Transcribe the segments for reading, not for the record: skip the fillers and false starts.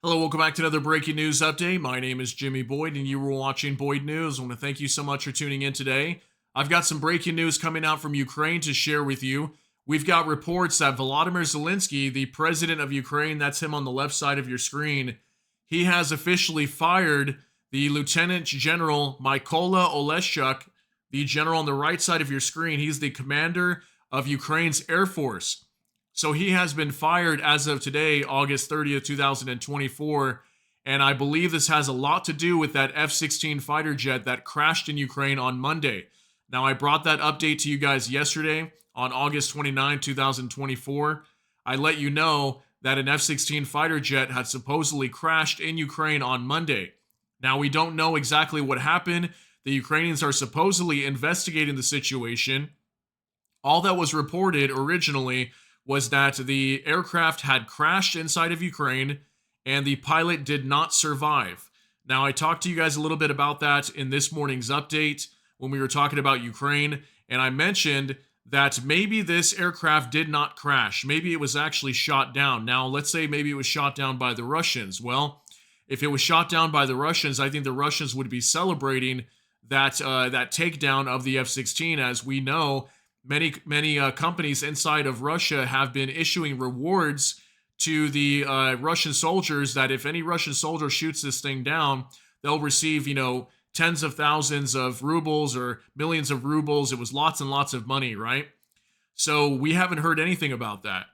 Hello, welcome back to another breaking news update. My name is Jimmy Boyd, and you were watching Boyd News. I want to thank you so much for tuning in today. I've got some breaking news coming out from Ukraine to share with you. We've got reports that Volodymyr Zelensky, the president of Ukraine, that's him on the left side of your screen, he has officially fired the Lieutenant General Mykola Oleshchuk, the general on the right side of your screen. He's the commander of Ukraine's Air Force. So he has been fired as of today, August 30th, 2024. And I believe this has a lot to do with that F-16 fighter jet that crashed in Ukraine on Monday. Now, I brought that update to you guys yesterday on August 29, 2024. I let you know that an F-16 fighter jet had supposedly crashed in Ukraine on Monday. Now, we don't know exactly what happened. The Ukrainians are supposedly investigating the situation. All that was reported originally was that the aircraft had crashed inside of Ukraine and the pilot did not survive. Now, I talked to you guys a little bit about that in this morning's update when we were talking about Ukraine, and I mentioned that maybe this aircraft did not crash. Maybe it was actually shot down. Now, let's say maybe it was shot down by the Russians. Well, if it was shot down by the Russians, I think the Russians would be celebrating that takedown of the F-16. As we know, many companies inside of Russia have been issuing rewards to the Russian soldiers that if any Russian soldier shoots this thing down, they'll receive, tens of thousands of rubles or millions of rubles. It was lots and lots of money, right? So we haven't heard anything about that.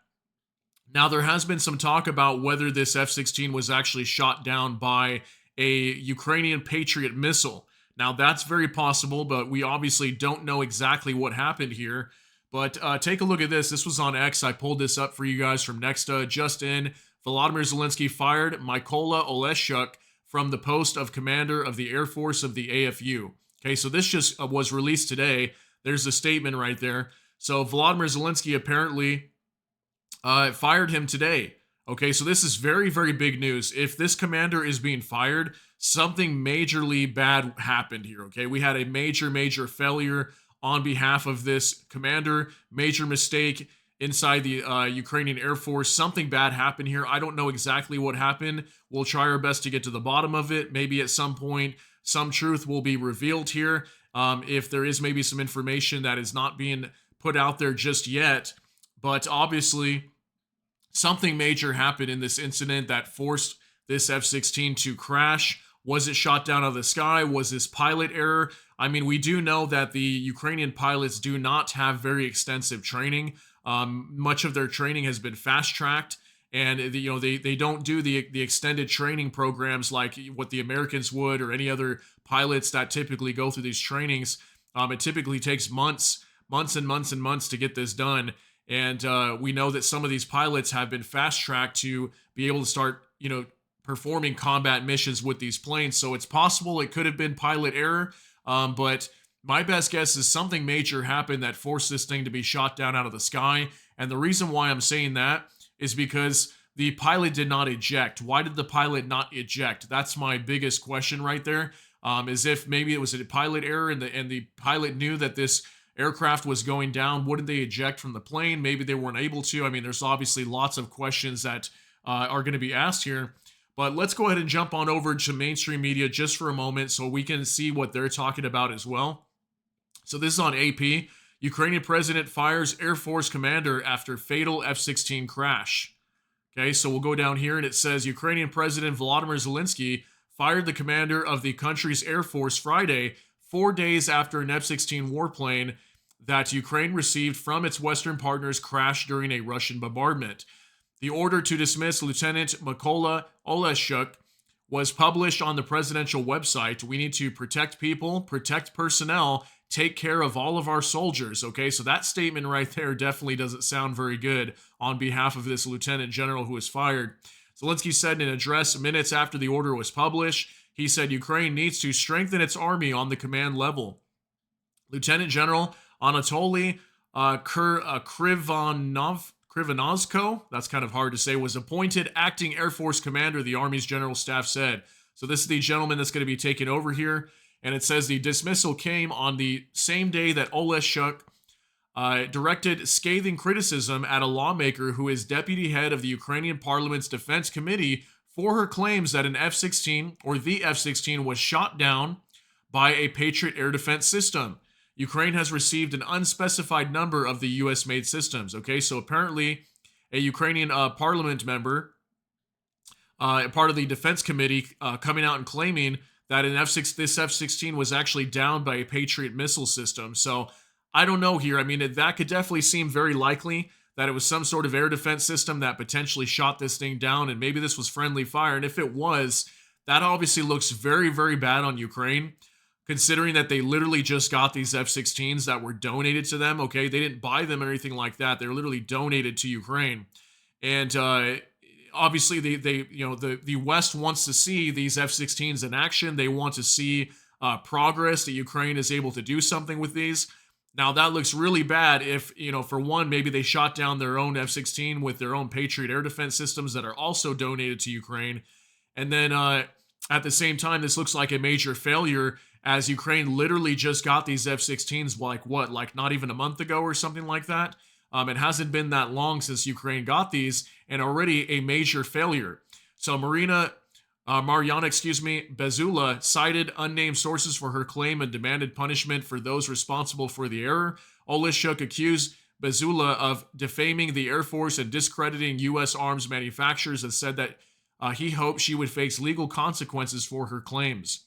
Now, there has been some talk about whether this F-16 was actually shot down by a Ukrainian Patriot missile. Now, that's very possible, but we obviously don't know exactly what happened here. But take a look at this. This was on X. I pulled this up for you guys from Nexta. Just in, Volodymyr Zelensky fired Mykola Oleshchuk from the post of commander of the Air Force of the AFU. Okay, so this just was released today. There's a statement right there. So Volodymyr Zelensky apparently fired him today. Okay, so this is very, very big news. If this commander is being fired, something majorly bad happened here. Okay, we had a major failure on behalf of this commander, major mistake inside the Ukrainian Air Force. Something bad happened here. I don't know exactly what happened. We'll try our best to get to the bottom of it. Maybe at some point, some truth will be revealed here. If there is maybe some information that is not being put out there just yet, but obviously something major happened in this incident that forced this F-16 to crash. Was it shot down out of the sky? Was this pilot error? I mean, we do know that the Ukrainian pilots do not have very extensive training. Much of their training has been fast-tracked, and they don't do the extended training programs like what the Americans would or any other pilots that typically go through these trainings. It typically takes months and months to get this done. And we know that some of these pilots have been fast-tracked to be able to start, performing combat missions with these planes. So it's possible it could have been pilot error, but my best guess is something major happened that forced this thing to be shot down out of the sky. And the reason why I'm saying that is because the pilot did not eject. Why did the pilot not eject? That's my biggest question right there. Is if maybe it was a pilot error and the pilot knew that this aircraft was going down. Wouldn't they eject from the plane? Maybe they weren't able to. I mean, there's obviously lots of questions that are going to be asked here. But let's go ahead and jump on over to mainstream media just for a moment so we can see what they're talking about as well. So this is on AP. Ukrainian president fires Air Force commander after fatal F-16 crash. Okay, so we'll go down here and it says Ukrainian President Volodymyr Zelensky fired the commander of the country's Air Force Friday, 4 days after an F-16 warplane that Ukraine received from its Western partners crashed during a Russian bombardment. The order to dismiss Lieutenant Mykola Oleshchuk was published on the presidential website. We need to protect people, protect personnel, take care of all of our soldiers. Okay, so that statement right there definitely doesn't sound very good on behalf of this lieutenant general who was fired. Zelensky said in an address minutes after the order was published, he said Ukraine needs to strengthen its army on the command level. Lieutenant General Anatoly Krivanozko, that's kind of hard to say, was appointed acting Air Force commander, the Army's General Staff said. So this is the gentleman that's going to be taking over here. And it says the dismissal came on the same day that Oleshchuk directed scathing criticism at a lawmaker who is deputy head of the Ukrainian parliament's defense committee for her claims that an F-16 or the F-16 was shot down by a Patriot air defense system. Ukraine has received an unspecified number of the US made systems. Okay, so apparently a Ukrainian parliament member, part of the defense committee, coming out and claiming that this F-16 was actually downed by a Patriot missile system. So I don't know here. I mean, that could definitely seem very likely that it was some sort of air defense system that potentially shot this thing down, and maybe this was friendly fire. And if it was, that obviously looks very, very bad on Ukraine, considering that they literally just got these F-16s that were donated to them. Okay, they didn't buy them or anything like that. They were literally donated to Ukraine, and obviously the West wants to see these F-16s in action. They want to see progress, that Ukraine is able to do something with these. Now, that looks really bad if, for one, maybe they shot down their own F-16 with their own Patriot air defense systems that are also donated to Ukraine. And then at the same time, this looks like a major failure, as Ukraine literally just got these F-16s like not even a month ago or something like that. It hasn't been that long since Ukraine got these, and already a major failure. So Mariana Bezula cited unnamed sources for her claim and demanded punishment for those responsible for the error. Oleshchuk accused Bezula of defaming the Air Force and discrediting U.S. arms manufacturers, and said that he hoped she would face legal consequences for her claims.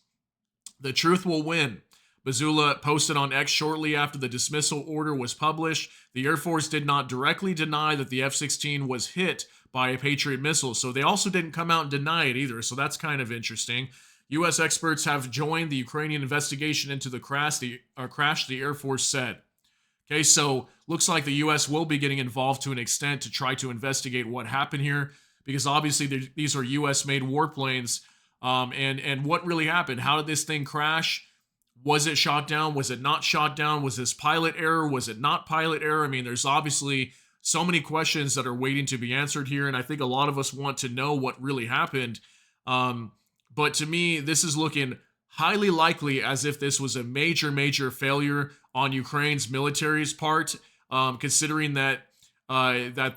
The truth will win. Bezula posted on X shortly after the dismissal order was published. The Air Force did not directly deny that the F-16 was hit by a Patriot missile, so they also didn't come out and deny it either, so that's kind of interesting. U.S. experts have joined the Ukrainian investigation into the crash, the Air Force said. Okay, so looks like the U.S. will be getting involved to an extent to try to investigate what happened here, because obviously these are U.S.-made warplanes, and what really happened? How did this thing crash? Was it shot down? Was it not shot down? Was this pilot error? Was it not pilot error? I mean, there's obviously so many questions that are waiting to be answered here, and I think a lot of us want to know what really happened. But to me, this is looking highly likely as if this was a major, major failure on Ukraine's military's part, considering that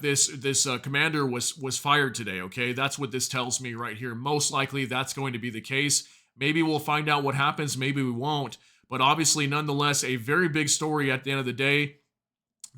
this commander was fired today. Okay, that's what this tells me right here. Most likely, that's going to be the case. Maybe we'll find out what happens. Maybe we won't. But obviously, nonetheless, a very big story at the end of the day,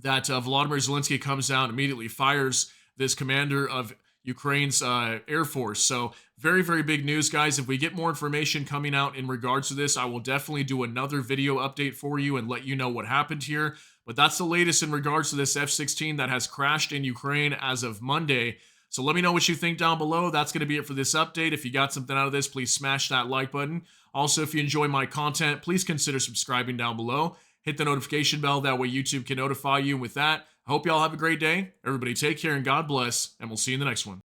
that Volodymyr Zelensky comes out and immediately fires this commander of Ukraine's Air Force. So very, very big news, guys. If we get more information coming out in regards to this, I will definitely do another video update for you and let you know what happened here. But that's the latest in regards to this F-16 that has crashed in Ukraine as of Monday. So let me know what you think down below. That's going to be it for this update. If you got something out of this, please smash that like button. Also, if you enjoy my content, please consider subscribing down below. Hit the notification bell. That way YouTube can notify you. And with that, I hope y'all have a great day. Everybody take care and God bless. And we'll see you in the next one.